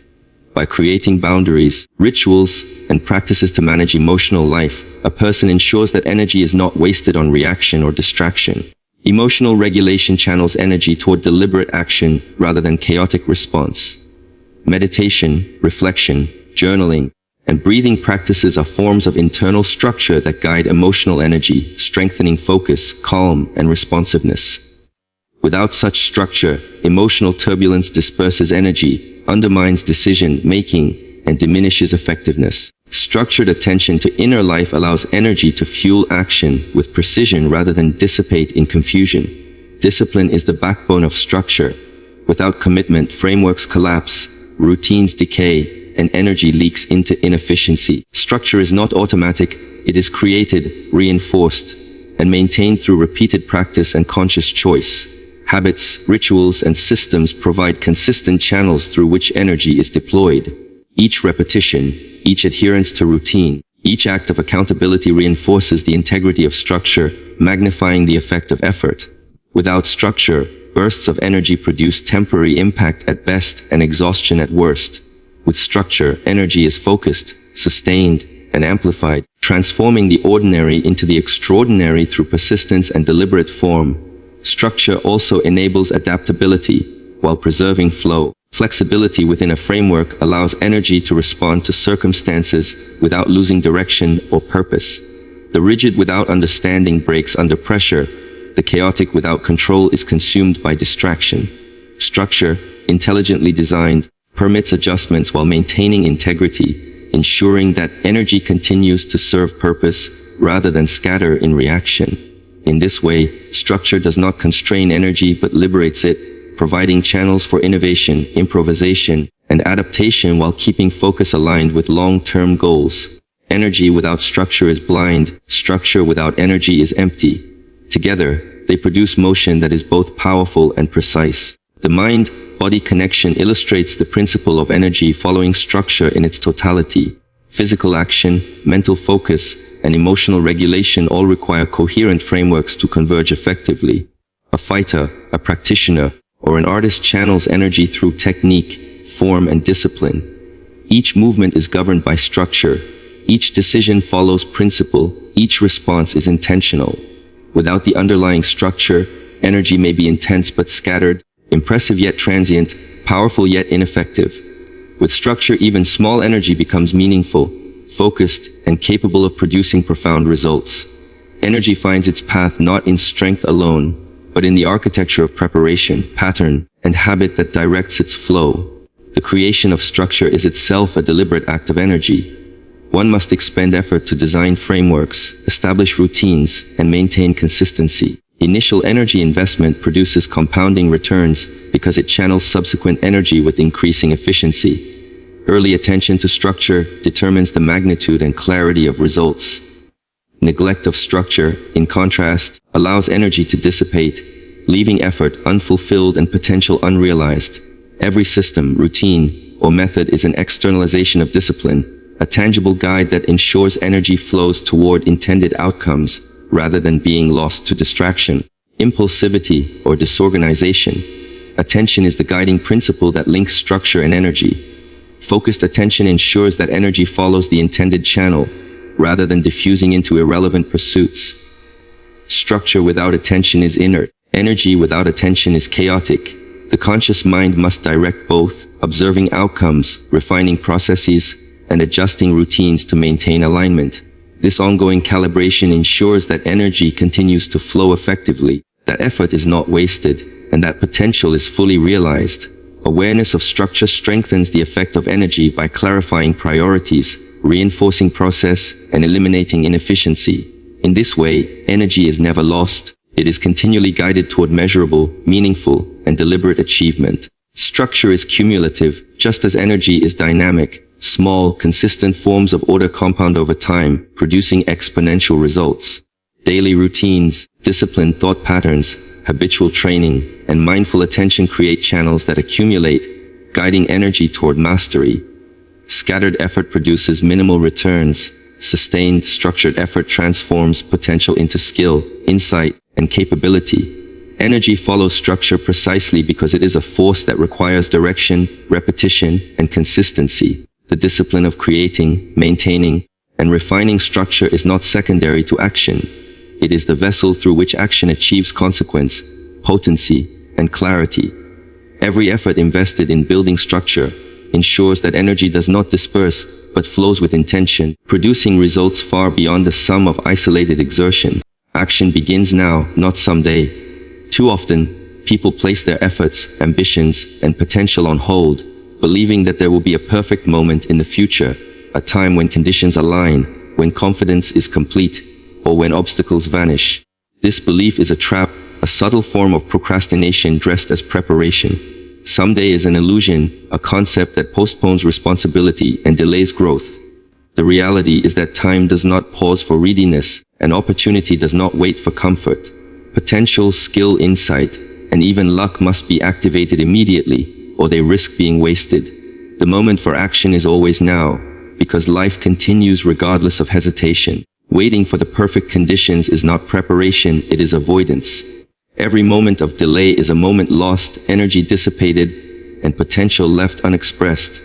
By creating boundaries, rituals, and practices to manage emotional life, a person ensures that energy is not wasted on reaction or distraction. Emotional regulation channels energy toward deliberate action rather than chaotic response. Meditation, reflection, journaling, and breathing practices are forms of internal structure that guide emotional energy, strengthening focus, calm, and responsiveness. Without such structure, emotional turbulence disperses energy, undermines decision-making, and diminishes effectiveness. Structured attention to inner life allows energy to fuel action with precision rather than dissipate in confusion. Discipline is the backbone of structure. Without commitment, frameworks collapse, routines decay, and energy leaks into inefficiency. Structure is not automatic, it is created, reinforced, and maintained through repeated practice and conscious choice. Habits, rituals, and systems provide consistent channels through which energy is deployed. Each repetition, each adherence to routine, each act of accountability reinforces the integrity of structure, magnifying the effect of effort. Without structure, bursts of energy produce temporary impact at best and exhaustion at worst. With structure, energy is focused, sustained, and amplified, transforming the ordinary into the extraordinary through persistence and deliberate form. Structure also enables adaptability, while preserving flow. Flexibility within a framework allows energy to respond to circumstances without losing direction or purpose. The rigid without understanding breaks under pressure. The chaotic without control is consumed by distraction. Structure, intelligently designed, permits adjustments while maintaining integrity, ensuring that energy continues to serve purpose rather than scatter in reaction. In this way, structure does not constrain energy but liberates it, providing channels for innovation, improvisation, and adaptation while keeping focus aligned with long-term goals. Energy without structure is blind, structure without energy is empty. Together, they produce motion that is both powerful and precise. The mind-body connection illustrates the principle of energy following structure in its totality. Physical action, mental focus, and emotional regulation all require coherent frameworks to converge effectively. A fighter, a practitioner, or an artist channels energy through technique, form, and discipline. Each movement is governed by structure. Each decision follows principle. Each response is intentional. Without the underlying structure, energy may be intense but scattered, impressive yet transient, powerful yet ineffective. With structure, even small energy becomes meaningful, focused, and capable of producing profound results. Energy finds its path not in strength alone, but in the architecture of preparation, pattern, and habit that directs its flow. The creation of structure is itself a deliberate act of energy. One must expend effort to design frameworks, establish routines, and maintain consistency. Initial energy investment produces compounding returns because it channels subsequent energy with increasing efficiency. Early attention to structure determines the magnitude and clarity of results. Neglect of structure, in contrast, allows energy to dissipate, leaving effort unfulfilled and potential unrealized. Every system, routine, or method is an externalization of discipline, a tangible guide that ensures energy flows toward intended outcomes rather than being lost to distraction. Impulsivity or disorganization. Attention is the guiding principle that links structure and energy. Focused attention ensures that energy follows the intended channel, rather than diffusing into irrelevant pursuits. Structure without attention is inert. Energy without attention is chaotic. The conscious mind must direct both, observing outcomes, refining processes, and adjusting routines to maintain alignment. This ongoing calibration ensures that energy continues to flow effectively, that effort is not wasted, and that potential is fully realized. Awareness of structure strengthens the effect of energy by clarifying priorities, reinforcing process, and eliminating inefficiency. In this way, energy is never lost. It is continually guided toward measurable, meaningful, and deliberate achievement. Structure is cumulative, just as energy is dynamic. Small, consistent forms of order compound over time, producing exponential results. Daily routines, disciplined thought patterns, habitual training, and mindful attention create channels that accumulate, guiding energy toward mastery. Scattered effort produces minimal returns. Sustained, structured effort transforms potential into skill, insight, and capability. Energy follows structure precisely because it is a force that requires direction, repetition, and consistency. The discipline of creating, maintaining, and refining structure is not secondary to action. It is the vessel through which action achieves consequence, potency, and clarity. Every effort invested in building structure ensures that energy does not disperse, but flows with intention, producing results far beyond the sum of isolated exertion. Action begins now, not someday. Too often, people place their efforts, ambitions, and potential on hold, believing that there will be a perfect moment in the future, a time when conditions align, when confidence is complete, or when obstacles vanish. This belief is a trap, a subtle form of procrastination dressed as preparation. Someday is an illusion, a concept that postpones responsibility and delays growth. The reality is that time does not pause for readiness, and opportunity does not wait for comfort. Potential, skill, insight, and even luck must be activated immediately, or they risk being wasted. The moment for action is always now, because life continues regardless of hesitation. Waiting for the perfect conditions is not preparation, it is avoidance. Every moment of delay is a moment lost, energy dissipated, and potential left unexpressed.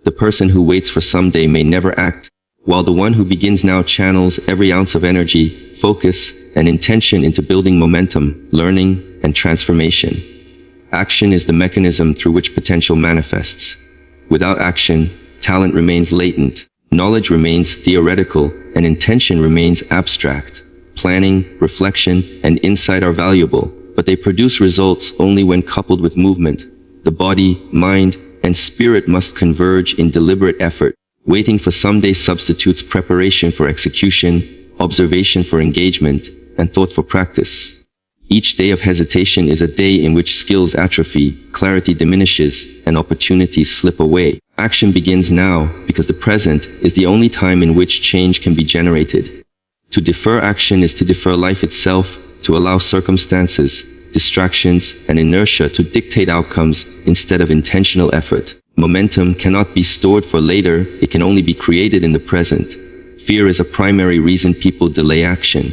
The person who waits for someday may never act, while the one who begins now channels every ounce of energy, focus, and intention into building momentum, learning, and transformation. Action is the mechanism through which potential manifests. Without action, talent remains latent, knowledge remains theoretical, and intention remains abstract. Planning, reflection, and insight are valuable, but they produce results only when coupled with movement. The body, mind, and spirit must converge in deliberate effort. Waiting for someday substitutes preparation for execution, observation for engagement, and thought for practice. Each day of hesitation is a day in which skills atrophy, clarity diminishes, and opportunities slip away. Action begins now, because the present is the only time in which change can be generated. To defer action is to defer life itself, to allow circumstances, distractions, and inertia to dictate outcomes instead of intentional effort. Momentum cannot be stored for later, it can only be created in the present. Fear is a primary reason people delay action.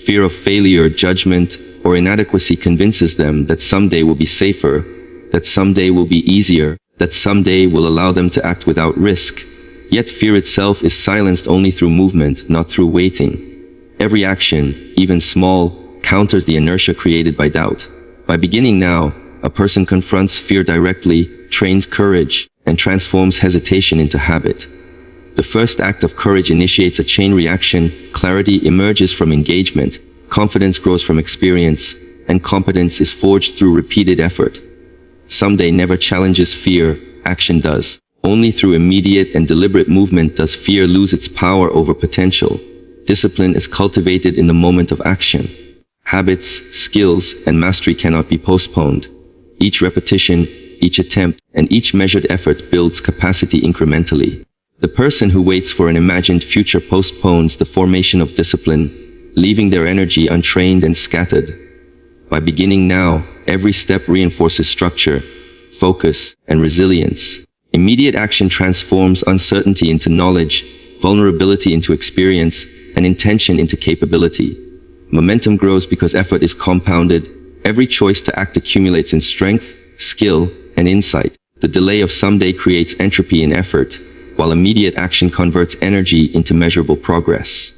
Fear of failure, judgment, or inadequacy convinces them that someday will be safer, that someday will be easier, that someday will allow them to act without risk. Yet fear itself is silenced only through movement, not through waiting. Every action, even small, counters the inertia created by doubt. By beginning now, a person confronts fear directly, trains courage, and transforms hesitation into habit. The first act of courage initiates a chain reaction, clarity emerges from engagement, confidence grows from experience, and competence is forged through repeated effort. Someday never challenges fear, action does. Only through immediate and deliberate movement does fear lose its power over potential. Discipline is cultivated in the moment of action. Habits, skills, and mastery cannot be postponed. Each repetition, each attempt, and each measured effort builds capacity incrementally. The person who waits for an imagined future postpones the formation of discipline, leaving their energy untrained and scattered. By beginning now, every step reinforces structure, focus, and resilience. Immediate action transforms uncertainty into knowledge, vulnerability into experience, and intention into capability. Momentum grows because effort is compounded. Every choice to act accumulates in strength, skill, and insight. The delay of someday creates entropy in effort, while immediate action converts energy into measurable progress.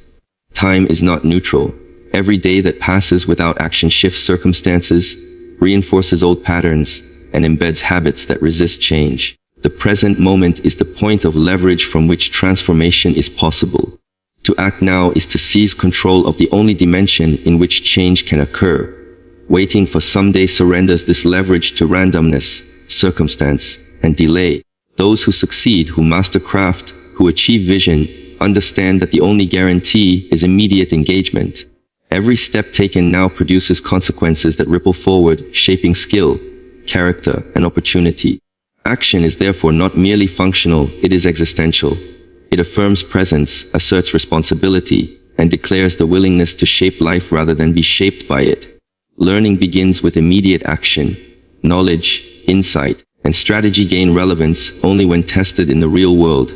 Time is not neutral. Every day that passes without action shifts circumstances, reinforces old patterns, and embeds habits that resist change. The present moment is the point of leverage from which transformation is possible. To act now is to seize control of the only dimension in which change can occur. Waiting for someday surrenders this leverage to randomness, circumstance, and delay. Those who succeed, who master craft, who achieve vision, understand that the only guarantee is immediate engagement. Every step taken now produces consequences that ripple forward, shaping skill, character, and opportunity. Action is therefore not merely functional, it is existential. It affirms presence, asserts responsibility, and declares the willingness to shape life rather than be shaped by it. Learning begins with immediate action. Knowledge, insight, and strategy gain relevance only when tested in the real world.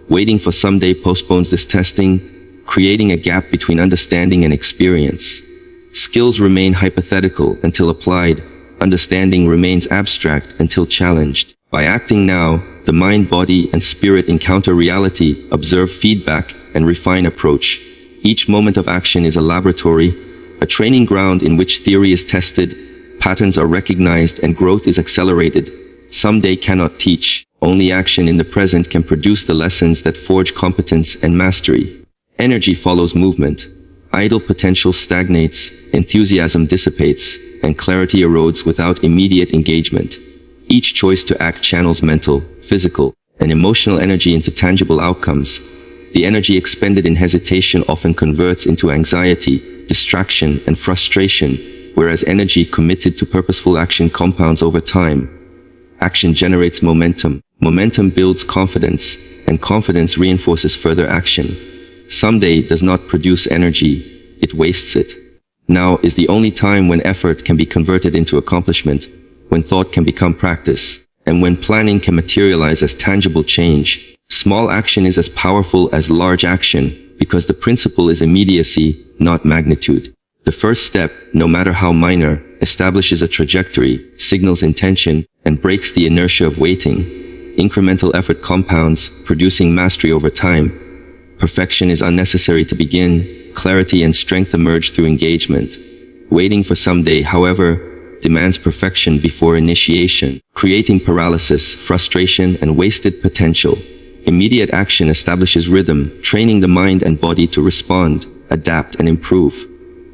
Waiting for someday postpones this testing, creating a gap between understanding and experience. Skills remain hypothetical until applied. Understanding remains abstract until challenged. By acting now, the mind, body, and spirit encounter reality, observe feedback, and refine approach. Each moment of action is a laboratory, a training ground in which theory is tested, patterns are recognized, and growth is accelerated. Someday cannot teach. Only action in the present can produce the lessons that forge competence and mastery. Energy follows movement. Idle potential stagnates, enthusiasm dissipates, and clarity erodes without immediate engagement. Each choice to act channels mental, physical, and emotional energy into tangible outcomes. The energy expended in hesitation often converts into anxiety, distraction, and frustration, whereas energy committed to purposeful action compounds over time. Action generates momentum. Momentum builds confidence, and confidence reinforces further action. Someday does not produce energy, it wastes it. Now is the only time when effort can be converted into accomplishment, when thought can become practice, and when planning can materialize as tangible change. Small action is as powerful as large action, because the principle is immediacy, not magnitude. The first step, no matter how minor, establishes a trajectory, signals intention, and breaks the inertia of waiting. Incremental effort compounds, producing mastery over time. Perfection is unnecessary to begin. Clarity and strength emerge through engagement. Waiting for someday, however, demands perfection before initiation, creating paralysis, frustration, and wasted potential. Immediate action establishes rhythm, training the mind and body to respond, adapt, and improve.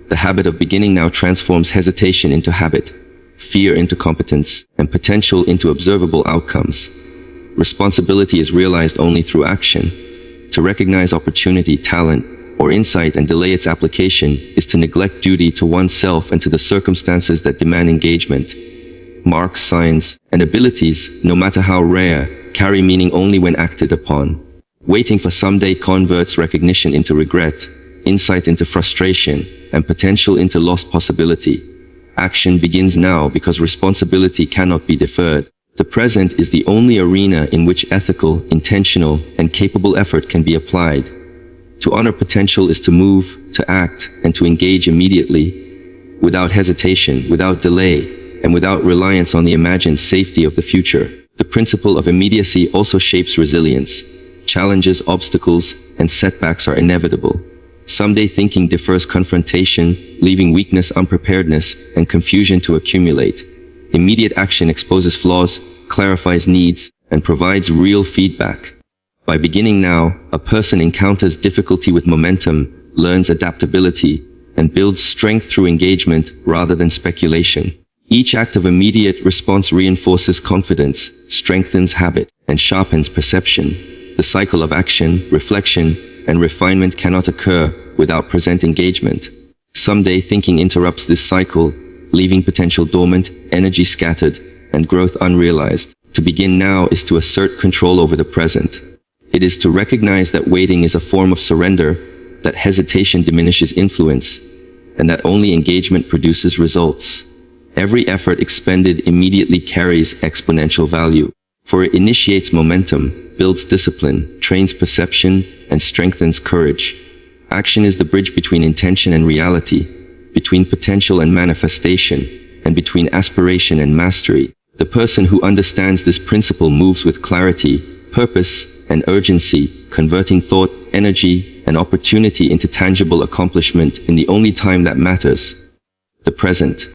The habit of beginning now transforms hesitation into habit, fear into competence, and potential into observable outcomes. Responsibility is realized only through action. To recognize opportunity, talent, or insight and delay its application is to neglect duty to oneself and to the circumstances that demand engagement. Marks, signs, and abilities, no matter how rare, carry meaning only when acted upon. Waiting for someday converts recognition into regret, insight into frustration, and potential into lost possibility. Action begins now because responsibility cannot be deferred. The present is the only arena in which ethical, intentional, and capable effort can be applied. To honor potential is to move, to act, and to engage immediately, without hesitation, without delay, and without reliance on the imagined safety of the future. The principle of immediacy also shapes resilience. Challenges, obstacles, and setbacks are inevitable. Someday thinking defers confrontation, leaving weakness, unpreparedness, and confusion to accumulate. Immediate action exposes flaws, clarifies needs, and provides real feedback. By beginning now, a person encounters difficulty with momentum, learns adaptability, and builds strength through engagement rather than speculation. Each act of immediate response reinforces confidence, strengthens habit, and sharpens perception. The cycle of action, reflection, and refinement cannot occur without present engagement. Someday thinking interrupts this cycle, leaving potential dormant, energy scattered, and growth unrealized. To begin now is to assert control over the present. It is to recognize that waiting is a form of surrender, that hesitation diminishes influence, and that only engagement produces results. Every effort expended immediately carries exponential value, for it initiates momentum, builds discipline, trains perception, and strengthens courage. Action is the bridge between intention and reality, between potential and manifestation, and between aspiration and mastery. The person who understands this principle moves with clarity, purpose, and urgency, converting thought, energy, and opportunity into tangible accomplishment in the only time that matters, the present.